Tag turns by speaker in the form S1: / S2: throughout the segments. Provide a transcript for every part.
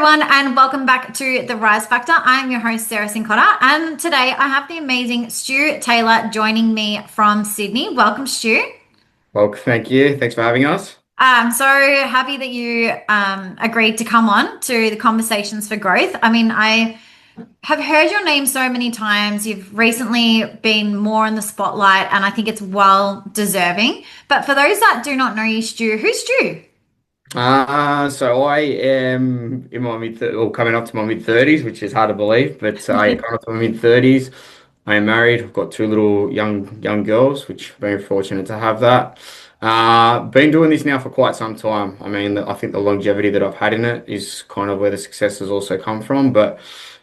S1: everyone, and welcome back to The Rise Factor. I'm your host, Sarah Cincotta, and today I have the amazing Stu Taylor joining me from Sydney. Welcome, Stu.
S2: Well, thank you. Thanks for having us.
S1: I'm so happy that you agreed to come on to the Conversations for Growth. I mean, I have heard your name so many times. You've recently been more in the spotlight, and I think it's well deserving. But for those that do not know you, Stu, who's Stu?
S2: So I am in my or coming up to my mid-30s, which is hard to believe, but I come up to my mid-30s. I am married. I've got two little young girls, which I'm very fortunate to have that. Been doing this now for quite some time. I mean, I think the longevity that I've had in it is kind of where the success has also come from. But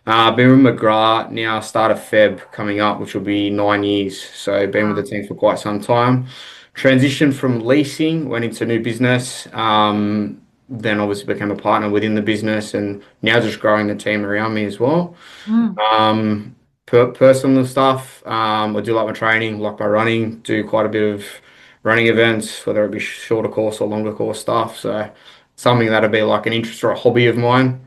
S2: been with McGrath now, start of Feb coming up, which will be 9 years. So been with the team for quite some time. Transitioned from leasing, went into new business. Then obviously became a partner within the business, and now just growing the team around me as well.
S1: Mm.
S2: Personal stuff. I do like my training, like my running. Do quite a bit of running events, whether it be shorter course or longer course stuff. So something that'll be like an interest or a hobby of mine.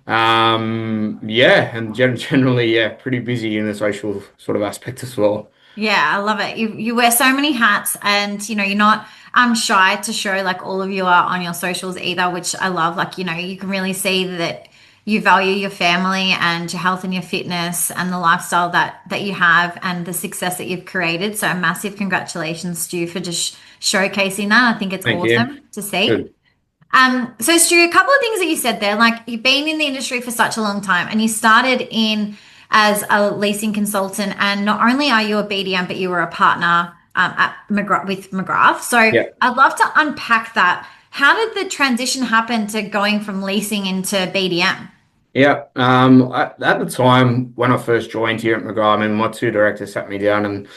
S2: Yeah, and generally, yeah, pretty busy in the social sort of aspect as well.
S1: Yeah, I love it. You wear so many hats, and you're not shy to show like all of you are on your socials either, which I love. Like, you can really see that you value your family and your health and your fitness and the lifestyle that you have and the success that you've created. So a massive congratulations, Stu, for just showcasing that. I think it's
S2: Thank you.
S1: awesome to see.
S2: Good.
S1: So Stu, a couple of things that you said there, like you've been in the industry for such a long time and you started in as a leasing consultant, and not only are you a BDM, but you were a partner at McGrath with McGrath. So
S2: Yeah.
S1: I'd love to unpack that. How did the transition happen to going from leasing into BDM?
S2: Yeah. At the time when I first joined here at McGrath, I mean, my two directors sat me down and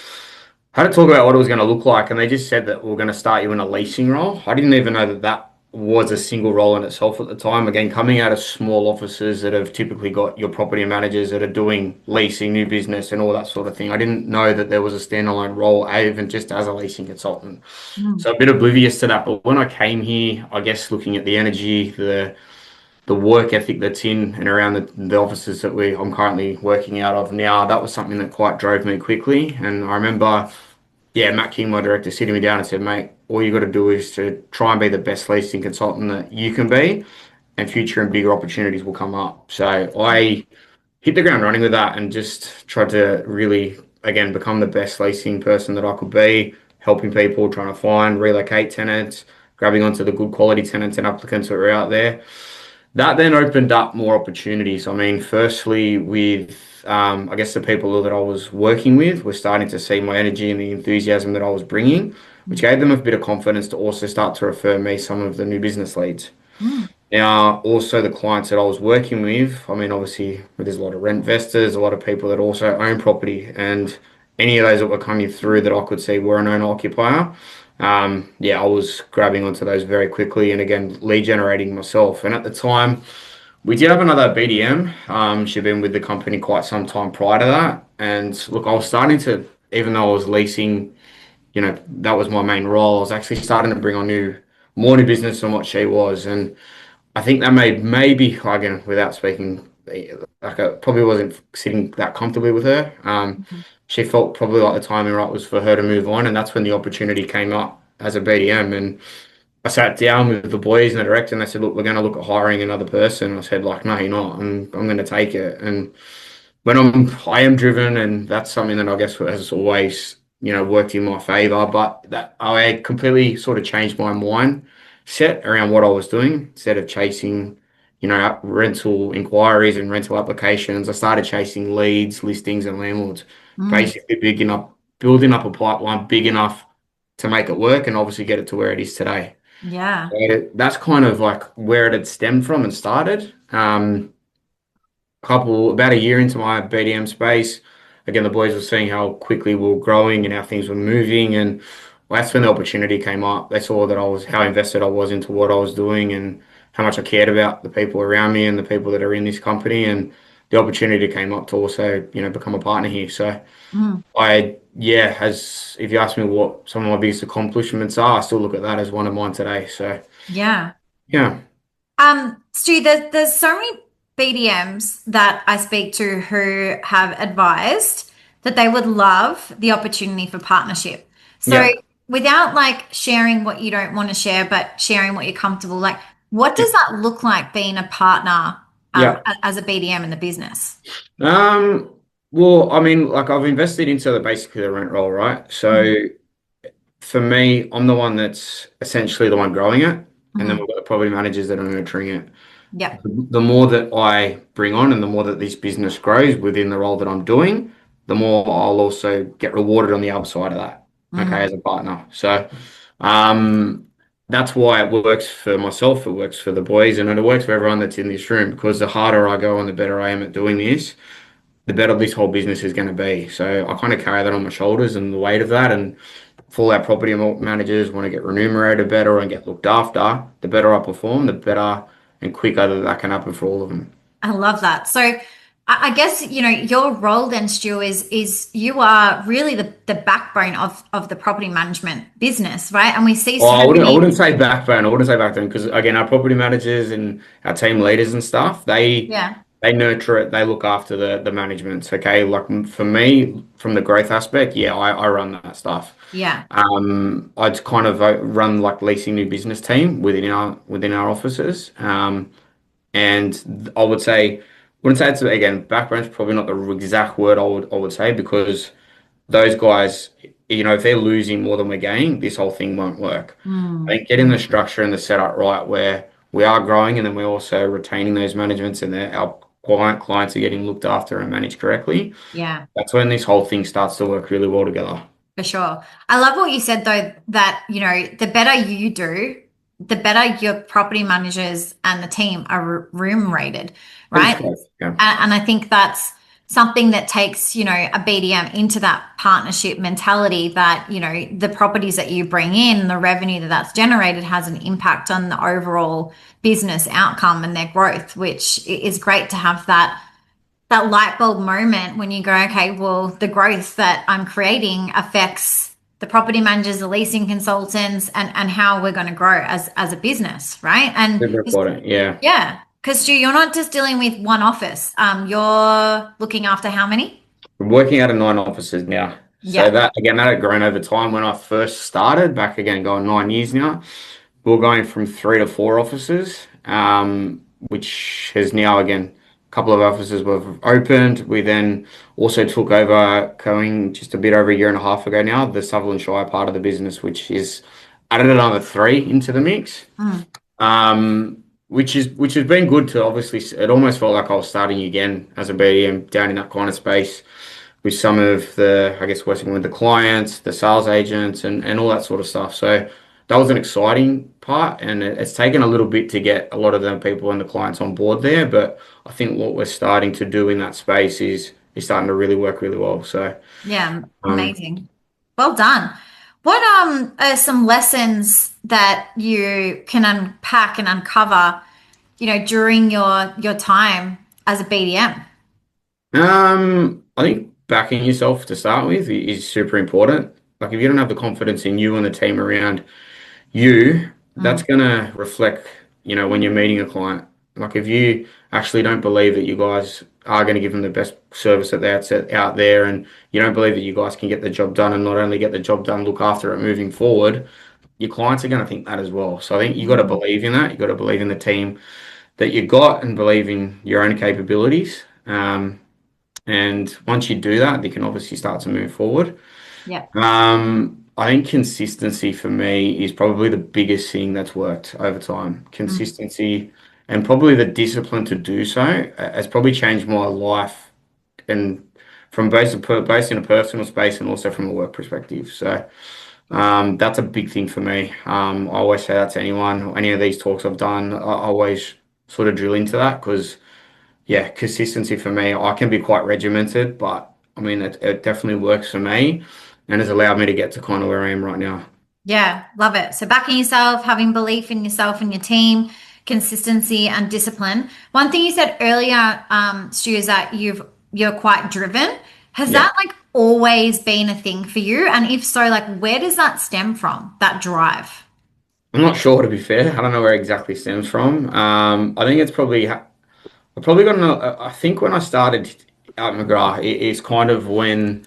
S2: had to talk about what it was going to look like, and they just said that we're going to start you in a leasing role. I didn't even know that that was a single role in itself at the time. Again, coming out of small offices that have typically got your property managers that are doing leasing, new business, and all that sort of thing. I didn't know that there was a standalone role, even just as a leasing consultant.
S1: Mm.
S2: So a bit oblivious to that. But when I came here, I guess looking at the energy, the work ethic that's in and around the offices that I'm currently working out of now, that was something that quite drove me quickly. And I remember, yeah, Matt King, my director, sitting me down and said, mate, all you got to do is to try and be the best leasing consultant that you can be, and future and bigger opportunities will come up. So I hit the ground running with that and just tried to really, again, become the best leasing person that I could be, helping people, trying to find, relocate tenants, grabbing onto the good quality tenants and applicants that were out there. That then opened up more opportunities. I mean, firstly, with I guess the people that I was working with were starting to see my energy and the enthusiasm that I was bringing, which gave them a bit of confidence to also start to refer me some of the new business leads.
S1: Mm.
S2: Now, also the clients that I was working with, I mean, obviously, there's a lot of rent investors, a lot of people that also own property, and any of those that were coming through that I could see were an owner occupier. Yeah, I was grabbing onto those very quickly and again, lead generating myself. And at the time, we did have another BDM. She'd been with the company quite some time prior to that. And look, I was starting to, even though I was leasing, that was my main role. I was actually starting to bring on more new business than what she was. And I think that made maybe, again, without speaking, like I probably wasn't sitting that comfortably with her. She felt probably like the timing right was for her to move on. And that's when the opportunity came up as a BDM. And I sat down with the boys and the director and they said, look, we're going to look at hiring another person. I said, like, no, you're not. I'm going to take it. And when I am driven, and that's something that I guess has always, worked in my favor, but that I completely sort of changed my mindset around what I was doing. Instead of chasing, rental inquiries and rental applications, I started chasing leads, listings, and landlords,
S1: Mm.
S2: basically building up a pipeline big enough to make it work and obviously get it to where it is today.
S1: Yeah.
S2: So that's kind of like where it had stemmed from and started. About a year into my BDM space, again, the boys were seeing how quickly we were growing and how things were moving, and that's when the opportunity came up. They saw that how invested I was into what I was doing and how much I cared about the people around me and the people that are in this company, and the opportunity came up to also, become a partner here. So
S1: Mm.
S2: yeah, as if you ask me what some of my biggest accomplishments are, I still look at that as one of mine today. So
S1: Yeah.
S2: yeah.
S1: Stu, there's so many BDMs that I speak to who have advised that they would love the opportunity for partnership. So
S2: Yeah.
S1: without like sharing what you don't want to share, but sharing what you're comfortable, like what does that look like being a partner
S2: Yeah.
S1: as a BDM in the business?
S2: Um, well, I mean, like I've invested into basically the rent roll, right? So for me, I'm the one that's essentially the one growing it, and then
S1: Mm-hmm.
S2: we've got the property managers that are nurturing it.
S1: Yep.
S2: The more that I bring on and the more that this business grows within the role that I'm doing, the more I'll also get rewarded on the other side of that, okay,
S1: Mm,
S2: as a partner. So um, that's why it works for myself, it works for the boys, and it works for everyone that's in this room because the harder I go and the better I am at doing this, the better this whole business is going to be. So I kind of carry that on my shoulders and the weight of that. And if all our property managers want to get remunerated better and get looked after, the better I perform, the better and quicker that can happen for all of them.
S1: I love that. So I guess, your role then, Stu, is you are really the backbone of the property management business, right? And we see
S2: Well,
S1: so
S2: I
S1: many,
S2: wouldn't say backbone. I wouldn't say backbone because again, our property managers and our team leaders and stuff,
S1: yeah,
S2: they nurture it. They look after the management. Okay, like for me, from the growth aspect, yeah, I run that stuff.
S1: yeah.
S2: I'd kind of run like leasing new business team within our offices. And I would say, wouldn't say it's again backbone's probably not the exact word I would say because those guys, if they're losing more than we're gaining, this whole thing won't work. I
S1: Mm,
S2: think getting the structure and the setup right where we are growing and then we're also retaining those managements and our clients are getting looked after and managed correctly.
S1: yeah.
S2: That's when this whole thing starts to work really well together.
S1: For sure. I love what you said though, that, the better you do, the better your property managers and the team are room rated,
S2: That is
S1: right?
S2: correct. Yeah.
S1: And I think that's something that takes, a BDM into that partnership mentality that, the properties that you bring in, the revenue that's generated has an impact on the overall business outcome and their growth, which is great to have that light bulb moment when you go, okay, well, the growth that I'm creating affects the property managers, the leasing consultants, and how we're going to grow as a business, right? And
S2: Super important. Yeah.
S1: yeah, because Stu, you're not just dealing with one office. You're looking after how many?
S2: We're working out of 9 offices now. So
S1: Yeah.
S2: that had grown over time when I first started, back again, going 9 years now. We're going from 3 to 4 offices, which has now, again, a couple of offices we've opened. We then also took over, going just a bit over a year and a half ago now, the Sutherland Shire part of the business, which is added another 3 into the mix.
S1: Mm,
S2: Which has been good to obviously. It almost felt like I was starting again as a BDM down in that kind of space with some of the, I guess, working with the clients, the sales agents, and all that sort of stuff. So that was an exciting part, and it's taken a little bit to get a lot of the people and the clients on board there. But I think what we're starting to do in that space is starting to really work really well. So
S1: yeah,
S2: um,
S1: amazing. Well done. What are some lessons that you can unpack and uncover, during your time as a BDM?
S2: I think backing yourself to start with is super important. Like if you don't have the confidence in you and the team around you, that's
S1: Mm,
S2: going to reflect, when you're meeting a client. Like if you actually don't believe that you guys are going to give them the best service that that's out there, and you don't believe that you guys can get the job done and not only get the job done, look after it moving forward, your clients are going to think that as well. So I think you got to
S1: mm,
S2: believe in that. You got to believe in the team that you got and believe in your own capabilities. And once you do that, you can obviously start to move forward.
S1: yeah.
S2: I think consistency for me is probably the biggest thing that's worked over time.
S1: Mm,
S2: Consistency and probably the discipline to do so has probably changed my life and from both in a personal space and also from a work perspective. So that's a big thing for me. I always say that to anyone, any of these talks I've done, I always sort of drill into that because yeah, consistency for me, I can be quite regimented, but I mean, it definitely works for me and has allowed me to get to kind of where I am right now.
S1: yeah, love it. So backing yourself, having belief in yourself and your team, consistency and discipline. One thing you said earlier, Stu, is that you're quite driven. Has
S2: Yeah.
S1: that like always been a thing for you? And if so, like where does that stem from, that drive?
S2: I'm not sure to be fair. I don't know where it exactly stems from. I think it's probably I probably got I think when I started at McGrath, it's kind of when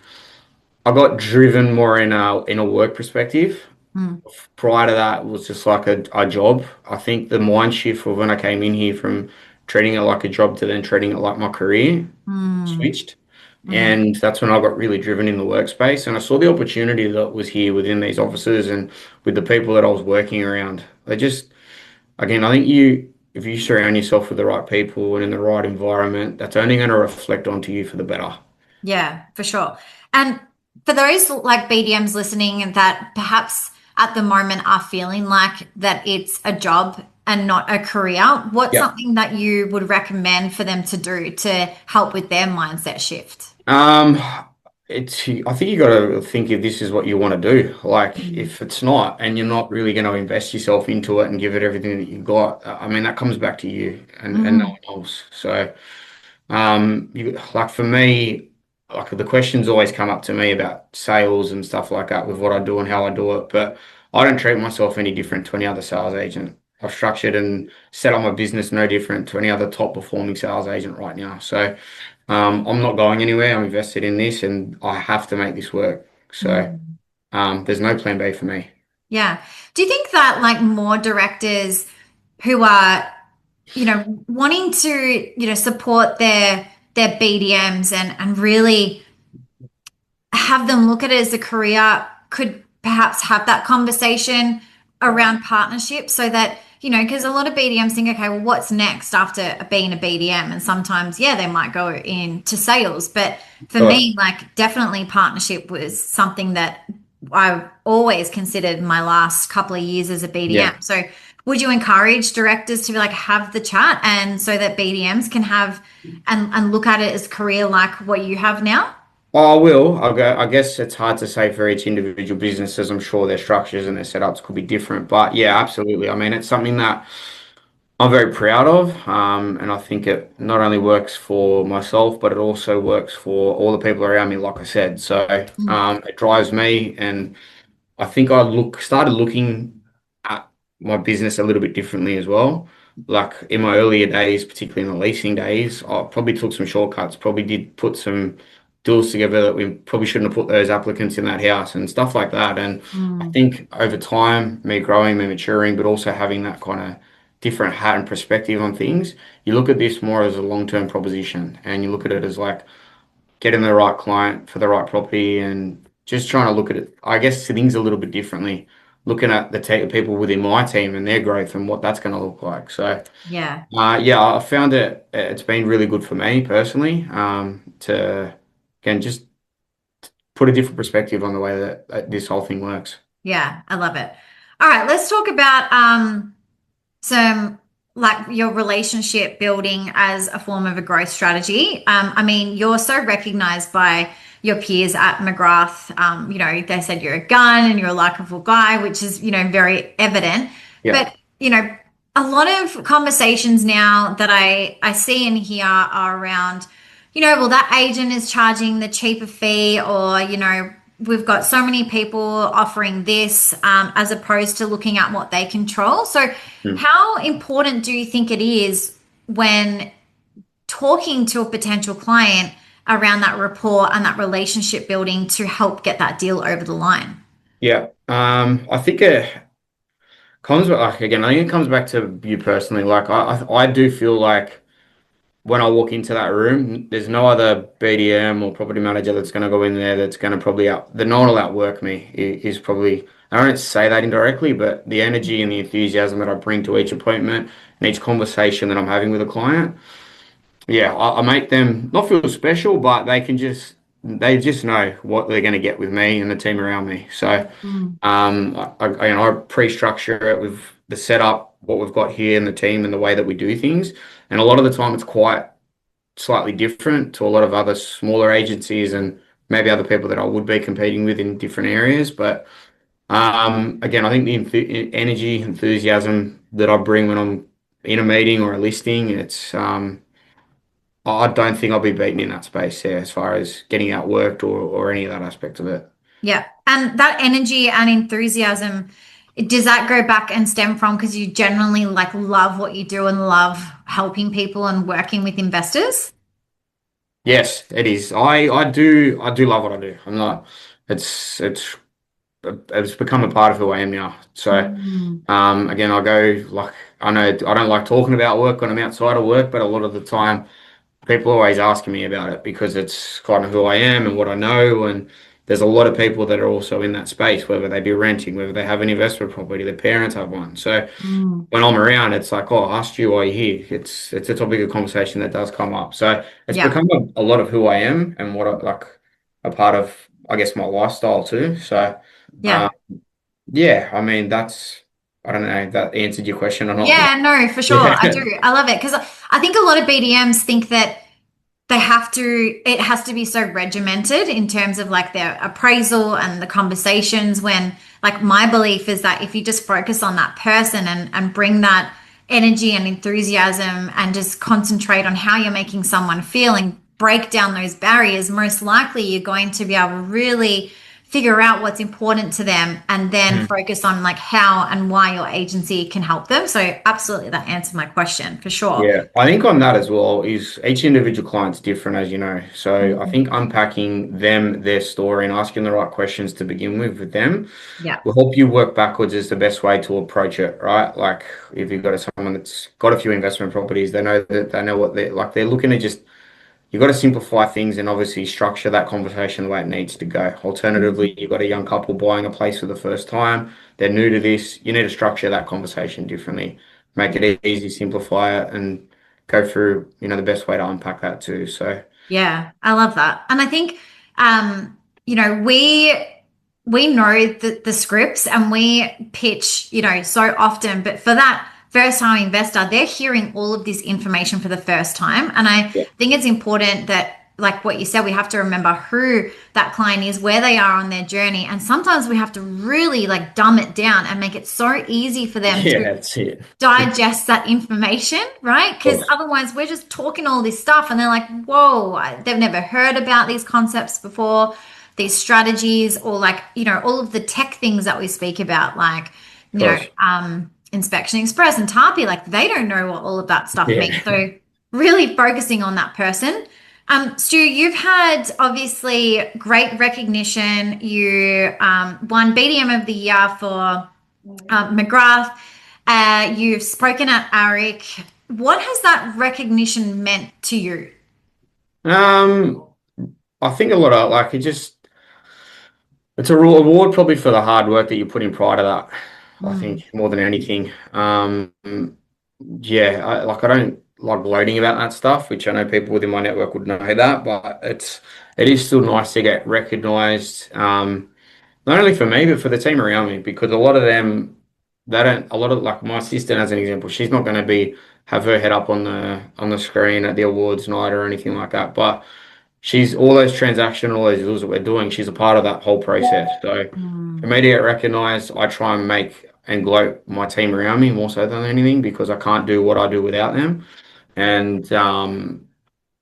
S2: I got driven more in a work perspective.
S1: Mm,
S2: Prior to that it was just like a job. I think the mind shift of when I came in here from treating it like a job to then treating it like my career
S1: mm,
S2: switched.
S1: mhm.
S2: And that's when I got really driven in the workspace. And I saw the opportunity that was here within these offices and with the people that I was working around. They just, again, I think if you surround yourself with the right people and in the right environment, that's only going to reflect onto you for the better.
S1: Yeah, for sure. And for those like BDMs listening that perhaps at the moment are feeling like that it's a job and not a career, what's
S2: Yeah.
S1: something that you would recommend for them to do to help with their mindset shift?
S2: Um, I think you got to think if this is what you want to do. Like,
S1: Mm,
S2: if it's not, and you're not really going to invest yourself into it and give it everything that you've got, I mean, that comes back to you and no
S1: mm,
S2: one else. So, like for me, like the questions always come up to me about sales and stuff like that with what I do and how I do it, but I don't treat myself any different to any other sales agent. I've structured and set up my business no different to any other top performing sales agent right now. So. I'm not going anywhere. I'm invested in this and I have to make this work. So
S1: mm.
S2: there's no plan B for me.
S1: Yeah. Do you think that like more directors who are, wanting to, support their BDMs and really have them look at it as a career, could perhaps have that conversation around partnership so that, because a lot of BDMs think, okay, well, what's next after being a BDM? And sometimes, yeah, they might go into sales. But for
S2: But
S1: me, like definitely partnership was something that I always considered my last couple of years as a BDM.
S2: yeah,
S1: So would you encourage directors to like have the chat and so that BDMs can have and look at it as career like what you have now?
S2: I will. I guess it's hard to say for each individual businesses. I'm sure their structures and their setups could be different. But yeah, absolutely. I mean, it's something that I'm very proud of. And I think it not only works for myself, but it also works for all the people around me, like I said. So
S1: Mm,
S2: it drives me and I think started looking at my business a little bit differently as well. Like in my earlier days, particularly in the leasing days, I probably took some shortcuts, probably did put some deals together that we probably shouldn't have put those applicants in that house and stuff like that. And I
S1: mm.
S2: think over time, me growing, me maturing, but also having that kind of different hat and perspective on things, you look at this more as a long-term proposition and you look at it as like, getting the right client for the right property and just trying to look at it, I guess, things a little bit differently, looking at the people within my team and their growth and what that's going to look like. So,
S1: Yeah.
S2: yeah, I found it's been really good for me personally, to, again, just put a different perspective on the way that this whole thing works.
S1: Yeah, I love it. All right, let's talk about some like your relationship building as a form of a growth strategy. I mean, you're so recognized by your peers at McGrath. They said you're a gun and you're a likable guy, which is, very evident.
S2: Yeah.
S1: But, a lot of conversations now that I see and hear are around, well, that agent is charging the cheaper fee, or, we've got so many people offering this as opposed to looking at what they control. So,
S2: Hmm.
S1: how important do you think it is when talking to a potential client around that rapport and that relationship building to help get that deal over the line?
S2: Yeah. I think it comes like again, I think it comes back to you personally. Like I do feel like when I walk into that room, there's no other BDM or property manager that's going to go in there that's going to probably no one will outwork me. Is probably, I don't say that indirectly, but the energy and the enthusiasm that I bring to each appointment and each conversation that I'm having with a client, yeah, I make them not feel special, but they just know what they're going to get with me and the team around me. So,
S1: Mm.
S2: I pre-structure it with the setup, what we've got here, and the team, and the way that we do things. And a lot of the time, it's quite slightly different to a lot of other smaller agencies and maybe other people that I would be competing with in different areas. But again, I think the energy, enthusiasm that I bring when I'm in a meeting or a listing, I don't think I'll be beaten in that space there as far as getting outworked or any of that aspect of it.
S1: Yeah. And that energy and enthusiasm Does that go back and stem from because you generally like love what you do and love helping people and working with investors?
S2: Yes, it is. I do love what I do. I'm not. It's it's become a part of who I am now. So
S1: Mm.
S2: again, I go like I know I don't like talking about work when I'm outside of work, but a lot of the time people are always asking me about it because it's kind of who I am and what I know. And there's a lot of people that are also in that space, whether they be renting, whether they have an investment property, their parents have one. So
S1: Mm.
S2: when I'm around, it's like, oh, I asked you why you're here. It's a topic of conversation that does come up. So it's
S1: Yeah.
S2: become a lot of who I am and what I like a part of, I guess, my lifestyle too. So
S1: Yeah.
S2: yeah, I mean that's I don't know if that answered your question or not, but
S1: Yeah, no, for sure.
S2: yeah,
S1: I do. I love it because I think a lot of BDMs think that it has to be so regimented in terms of like their appraisal and the conversations when like my belief is that if you just focus on that person and bring that energy and enthusiasm and just concentrate on how you're making someone feel and break down those barriers, most likely you're going to be able to really figure out what's important to them and then
S2: Mm.
S1: focus on like how and why your agency can help them. So absolutely that answered my question for sure.
S2: Yeah, I think on that as well is each individual client's different, as you know. So I
S1: Mhm.
S2: think unpacking them, their story, and asking the right questions to begin with them
S1: Yeah.
S2: will help you work backwards is the best way to approach it, right? Like if you've got someone that's got a few investment properties, they know what they're like. They're looking to just you've got to simplify things and obviously structure that conversation the way it needs to go. Alternatively, you've got a young couple buying a place for the first time. They're new to this. You need to structure that conversation differently. Make it easy, simplify it, and go through, the best way to unpack that too. So,
S1: Yeah, I love that. And I think you know, we know the scripts and we pitch, so often, but for that first time investor, they're hearing all of this information for the first time. And I
S2: yeah,
S1: think it's important that like what you said, we have to remember who that client is, where they are on their journey. And sometimes we have to really like dumb it down and make it so easy for them
S2: yeah,
S1: to
S2: that's it. Of
S1: digest that information, right? Because
S2: course.
S1: otherwise, we're just talking all this stuff and they're like, whoa, they've never heard about these concepts before, these strategies, or like, all of the tech things that we speak about, like,
S2: Of course.
S1: Inspection Express and Tapi, like, they don't know what all of that stuff
S2: Yeah.
S1: means. So, really focusing on that person. Stu, you've had obviously great recognition. You won BDM of the Year for McGrath. You've spoken at ARIC. What has that recognition meant to you?
S2: Um, I think a lot of like it's a reward probably for the hard work that you put in prior to that. I
S1: Mm.
S2: think more than anything. Yeah, I don't like gloating about that stuff, which I know people within my network would know that, but it is still nice to get recognized. Not only for me, but for the team around me, because a lot of them, they don't. A lot of like my assistant, as an example, she's not going to be have her head up on the screen at the awards night or anything like that, but. She's all those transactional, all those deals that we're doing. She's a part of that whole process. So for
S1: Mm.
S2: me to get recognized, I try and make and gloat my team around me more so than anything because I can't do what I do without them. And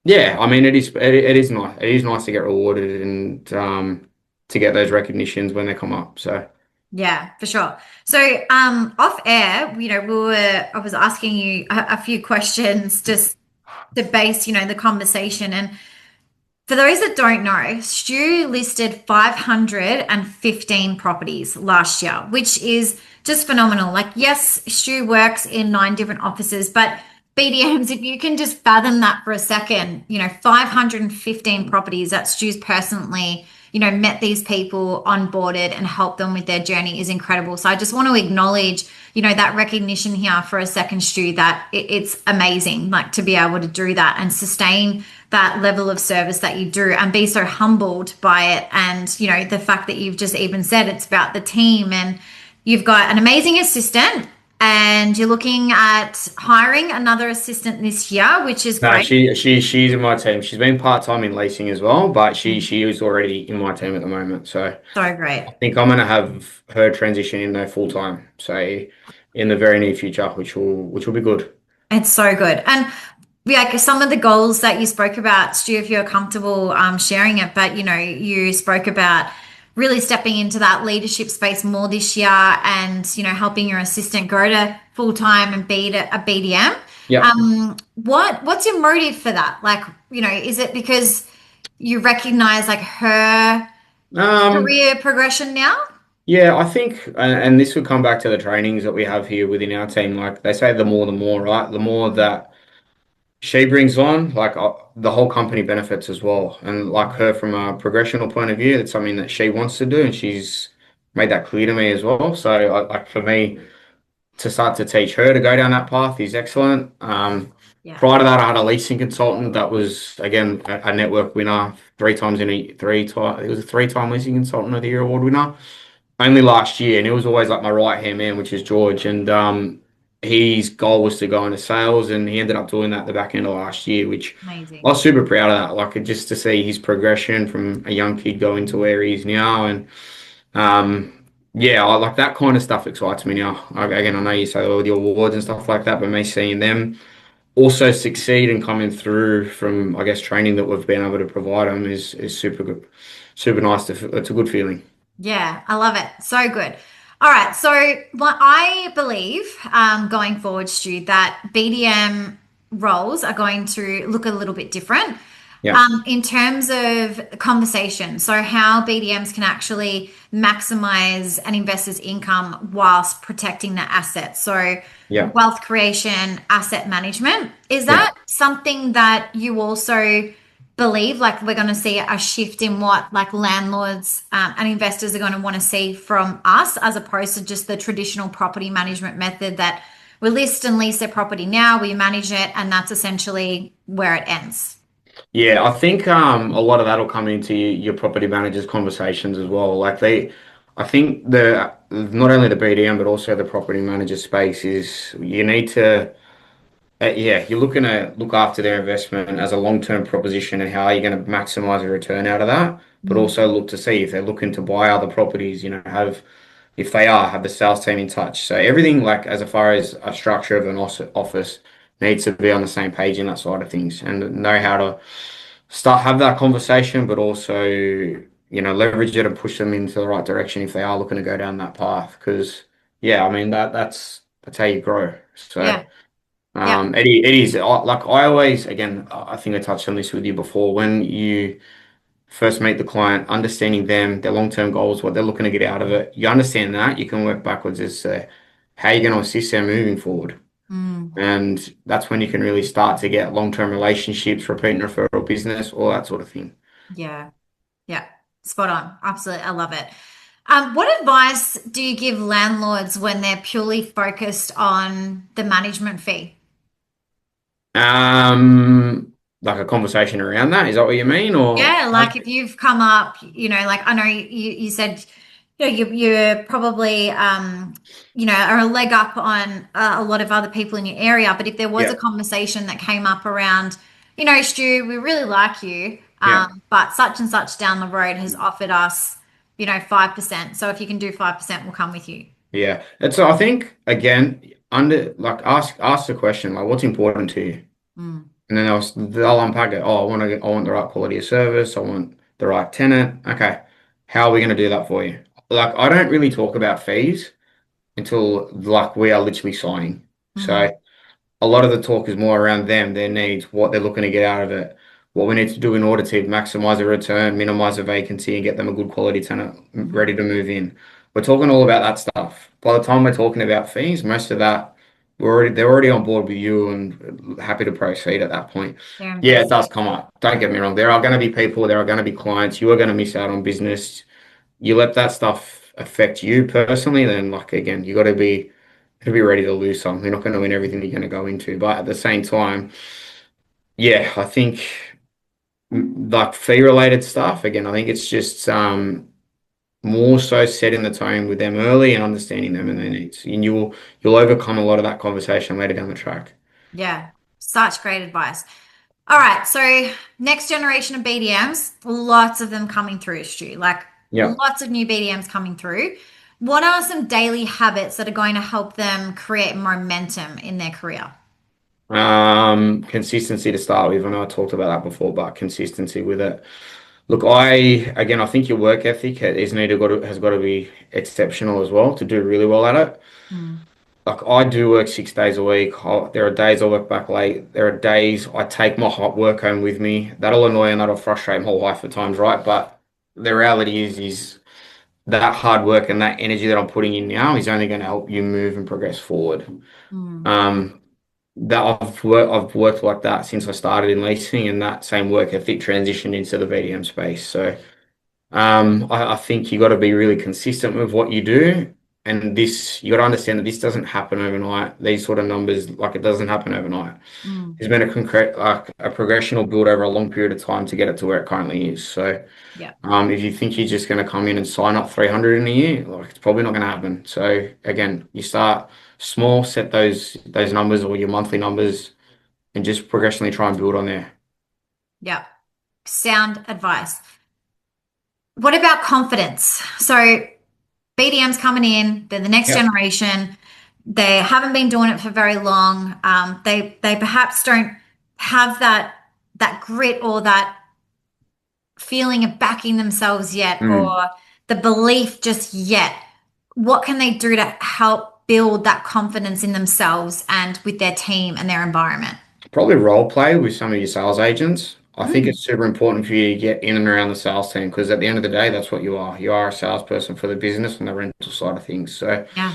S2: yeah, I mean it is nice. It is nice to get rewarded and to get those recognitions when they come up. So
S1: Yeah, for sure. So, off air, I was asking you a few questions just to base, the conversation. And for those that don't know, Stu listed 515 properties last year, which is just phenomenal. Like, yes, Stu works in 9 different offices, but BDMs, if you can just fathom that for a second, 515 properties that Stu's personally, met these people, onboarded, and helped them with their journey is incredible. So I just want to acknowledge, that recognition here for a second, Stu, that it's amazing, like to be able to do that and sustain that level of service that you do and be so humbled by it. And, the fact that you've just even said it's about the team and you've got an amazing assistant and you're looking at hiring another assistant this year, which is
S2: no,
S1: great.
S2: she's in my team. She's been part-time in leasing as well, but she is already in my team at the moment. So
S1: So great.
S2: I think I'm gonna have her transition in there full time. So in the very near future, which will be good.
S1: It's so good. And yeah, 'cause some of the goals that you spoke about, Stu, if you're comfortable sharing it, but you spoke about really stepping into that leadership space more this year and, helping your assistant grow to full time and be a BDM.
S2: Yep.
S1: What's your motive for that? Like, is it because you recognize like her
S2: Um,
S1: career progression now?
S2: yeah, I think, and this would come back to the trainings that we have here within our team. Like they say, the more, right? The more that she brings on, like the whole company benefits as well. And like her from a progressional point of view, it's something that she wants to do, and she's made that clear to me as well. So, like for me to start to teach her to go down that path is excellent.
S1: Yeah.
S2: Prior to that, I had a leasing consultant that was again a network winner three times in a three time. It was a three-time leasing consultant of the year award winner only last year, and it was always like my right hand man, which is George. And his goal was to go into sales, and he ended up doing that at the back end of last year, which I
S1: Amazing.
S2: was super proud of that. Like just to see his progression from a young kid going to where he is now, and yeah, I like that kind of stuff excites me now. Again, I know you say all the awards and stuff like that, but me seeing them also succeed and coming through from, I guess, training that we've been able to provide them is super good, super nice. It's a good feeling.
S1: Yeah, I love it. So good. All right. So what I believe going forward, Stu, that BDM roles are going to look a little bit different
S2: Yeah,
S1: in terms of conversation. So how BDMs can actually maximize an investor's income whilst protecting their assets. So
S2: yeah,
S1: wealth creation, asset management. Is
S2: yeah.
S1: that something that you also believe like we're going to see a shift in what like landlords and investors are going to want to see from us as opposed to just the traditional property management method that we list and lease their property now, we manage it, and that's essentially where it ends.
S2: Yeah, I think a lot of that'll come into your property managers' conversations as well. I think the not only the BDM but also the property manager space is you need to. Yeah, you're looking to look after their investment as a long-term proposition and how you're going to maximize a return out of that, but
S1: Mm,
S2: also look to see if they're looking to buy other properties, if they are, have the sales team in touch. So everything like as far as a structure of an office needs to be on the same page in that side of things and know how to have that conversation, but also, leverage it and push them into the right direction if they are looking to go down that path. Because yeah, I mean that's how you grow. So
S1: yeah, yeah.
S2: it is like I always, again, I think I touched on this with you before. When you first meet the client, understanding them, their long-term goals, what they're looking to get out of it, you understand that, you can work backwards as to how you're going to assist them moving forward.
S1: Mm,
S2: And that's when you can really start to get long-term relationships, repeat and referral business, all that sort of thing.
S1: yeah, yeah. Spot on. Absolutely. I love it. What advice do you give landlords when they're purely focused on the management fee?
S2: Like a conversation around that, is that what you mean? Or
S1: Yeah, like if you've come up, like I know you said, you're probably, are a leg up on a lot of other people in your area. But if there was
S2: yeah,
S1: a conversation that came up around, Stu, we really like you,
S2: yeah,
S1: but such and such down the road has offered us, 5%. So if you can do 5%, we'll come with you.
S2: yeah. And so I think again, under like ask the question like, what's important to you?
S1: Mm,
S2: And then they'll unpack it. Oh, I want the right quality of service. I want the right tenant. Okay. How are we going to do that for you? Like, I don't really talk about fees until like we are literally signing.
S1: mm-hmm,
S2: So a lot of the talk is more around them, their needs, what they're looking to get out of it, what we need to do in order to maximize the return, minimize the vacancy, and get them a good quality tenant
S1: mm-hmm.
S2: ready to move in. We're talking all about that stuff. By the time we're talking about fees, most of that they're already on board with you and happy to proceed at that point.
S1: They're
S2: Yeah, it does
S1: invested.
S2: come up. Don't get me wrong. There are going to be people, there are going to be clients. You are going to miss out on business. You let that stuff affect you personally, then like again, you got to be ready to lose some. You're not going to win everything you're going to go into. But at the same time, yeah, I think like fee related stuff, again, I think it's just more so setting the tone with them early and understanding them and their needs. And you'll overcome a lot of that conversation later down the track.
S1: Yeah, such great advice. All right, so next generation of BDMs, lots of them coming through, Stu, like
S2: Yeah.
S1: lots of new BDMs coming through. What are some daily habits that are going to help them create momentum in their career?
S2: Consistency to start with. I know I talked about that before, but consistency with it. Look, I think your work ethic has got to be exceptional as well to do really well at it.
S1: Mm,
S2: Like I do work 6 days a week. There are days I work back late. There are days I take my hot work home with me. That'll annoy and that'll frustrate my wife at times, right? But the reality is that hard work and that energy that I'm putting in now is only going to help you move and progress forward.
S1: mm,
S2: Um, I've worked like that since I started in leasing, and that same work ethic transitioned into the BDM space. So I think you got to be really consistent with what you do, and you got to understand that this doesn't happen overnight. These sort of numbers, like it doesn't happen overnight.
S1: mm.
S2: There's been a concrete, like a progressional build over a long period of time to get it to where it currently is. So
S1: Yeah.
S2: if you think you're just going to come in and sign up 300 in a year, like it's probably not going to happen. So again, you start small, set those numbers or your monthly numbers, and just progressionally try and build on there.
S1: Yeah. Sound advice. What about confidence? So BDMs coming in, they're the next
S2: Yep.
S1: generation. They haven't been doing it for very long. They perhaps don't have that grit or that feeling of backing themselves yet,
S2: Mm.
S1: or the belief just yet. What can they do to help build that confidence in themselves and with their team and their environment?
S2: Probably role play with some of your sales agents. I think
S1: Mm,
S2: it's super important for you to get in and around the sales team because at the end of the day, that's what you are. You are a salesperson for the business and the rental side of things. So,
S1: yeah.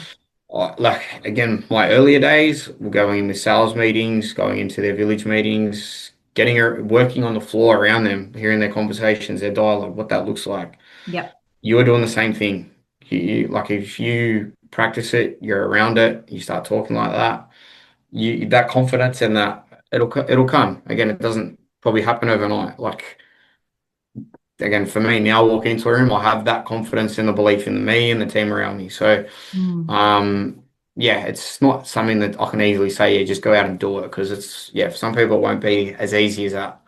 S2: like again, my earlier days were going in the sales meetings, going into their village meetings, working on the floor around them, hearing their conversations, their dialogue, what that looks like.
S1: Yep.
S2: You are doing the same thing. Like if you practice it, you're around it, you start talking like that that confidence and that it'll come. Again, it doesn't probably happen overnight. Like again, for me now walking into a room, I have that confidence and the belief in me and the team around me. So
S1: Mm,
S2: um yeah, it's not something that I can easily say, yeah, just go out and do it because for some people it won't be as easy as that.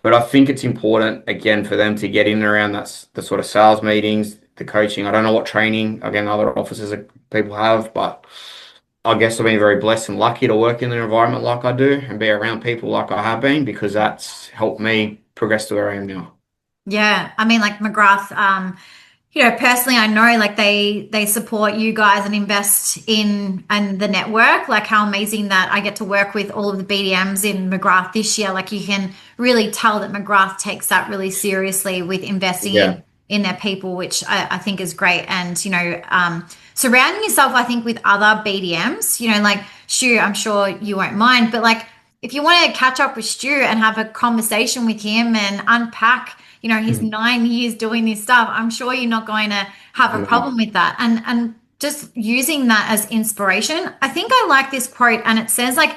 S2: But I think it's important again for them to get in around the sort of sales meetings, the coaching. I don't know what training again other offices people have, but I guess I've been very blessed and lucky to work in an environment like I do and be around people like I have been because that's helped me progress to where I am now.
S1: yeah. I mean, like McGrath, personally, I know like they support you guys and invest in and the network. Like how amazing that I get to work with all of the BDMs in McGrath this year. Like you can really tell that McGrath takes that really seriously with investing
S2: Yeah,
S1: in their people, which I think is great. And surrounding yourself, I think, with other BDMs. Like Stu, I'm sure you won't mind, but like if you want to catch up with Stu and have a conversation with him and unpack his
S2: mm,
S1: 9 years doing this stuff, I'm sure you're not going to have a
S2: no,
S1: problem with that. And just using that as inspiration. I think I like this quote, and it says like,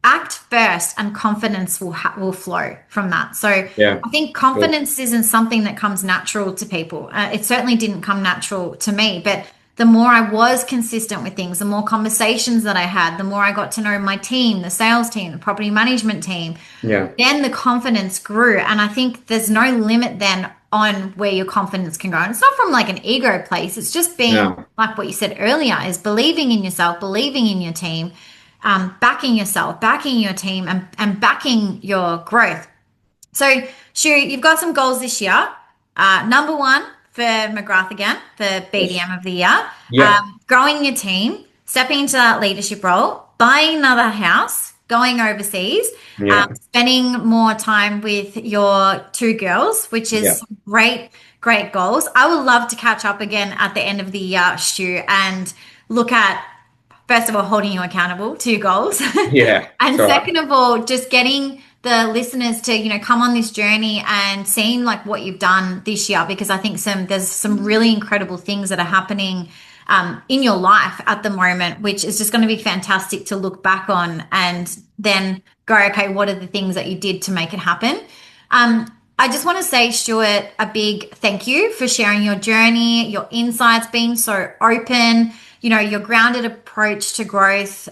S1: act first and confidence will flow from that. So
S2: yeah,
S1: I think
S2: sure,
S1: confidence isn't something that comes natural to people. It certainly didn't come natural to me, but the more I was consistent with things, the more conversations that I had, the more I got to know my team, the sales team, the property management team,
S2: yeah,
S1: then the confidence grew. And I think there's no limit then on where your confidence can go. And it's not from like an ego place. It's just being
S2: no,
S1: like what you said earlier, is believing in yourself, believing in your team, backing yourself, backing your team, and backing your growth. So, Stu, you've got some goals this year. Number one for McGrath again, for
S2: yes,
S1: BDM of the year,
S2: yeah,
S1: growing your team, stepping into that leadership role, buying another house, going overseas,
S2: yeah,
S1: spending more time with your two girls, which
S2: yeah,
S1: is great, great goals. I would love to catch up again at the end of the year, Stu, and look at, first of all, holding you accountable to your goals.
S2: yeah.
S1: And
S2: It's all right.
S1: second of all, just getting the listeners to, come on this journey and seeing like what you've done this year, because I think there's some really incredible things that are happening in your life at the moment, which is just going to be fantastic to look back on and then go, okay, what are the things that you did to make it happen? I just want to say, Stuart, a big thank you for sharing your journey, your insights, being so open, your grounded approach to growth.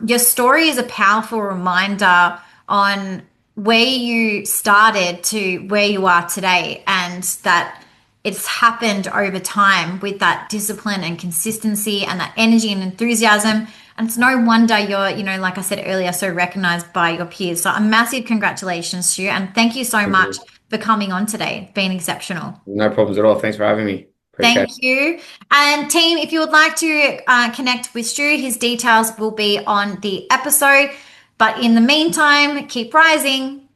S1: Your story is a powerful reminder on where you started to where you are today, and that it's happened over time with that discipline and consistency and that energy and enthusiasm. And it's no wonder you're, like I said earlier, so recognized by your peers. So a massive congratulations to you. And thank you so
S2: Thank
S1: much
S2: you.
S1: for coming on today. It's been exceptional.
S2: No problems at all. Thanks for having me. Appreciate
S1: Thank
S2: it.
S1: you. And team, if you would like to connect with Stu, his details will be on the episode. But in the meantime, keep rising.